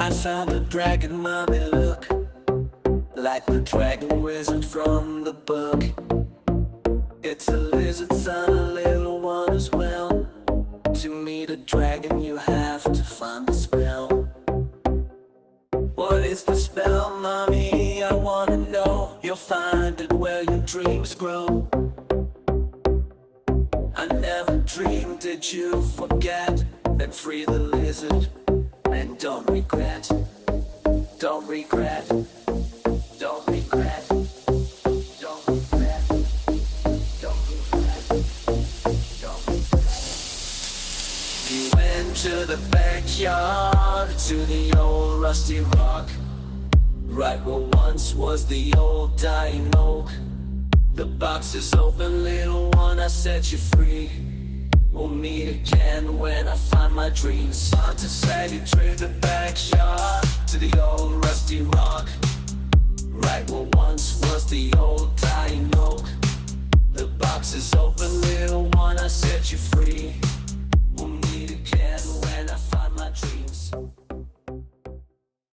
I found a dragon, mommy, look, like the dragon wizard from the book. It's a lizard son, a little one as well. To meet a dragon you have to find the spell. What is the spell, mommy? I wanna know. You'll find it where your dreams grow. I never dreamed, did you forget? Then free the lizard and don't regret. Don't regret. Don't regret. Don't regret. Don't regret. Don't regret. You went to the backyard, to the old rusty rock, right where once was the old dying oak. The box is open, little one, I set you free. We'll meet again when I find my dreams. Santa said you trade the backyard to the old rusty rock, right where once was the old dying oak. The box is open, little one, I set you free.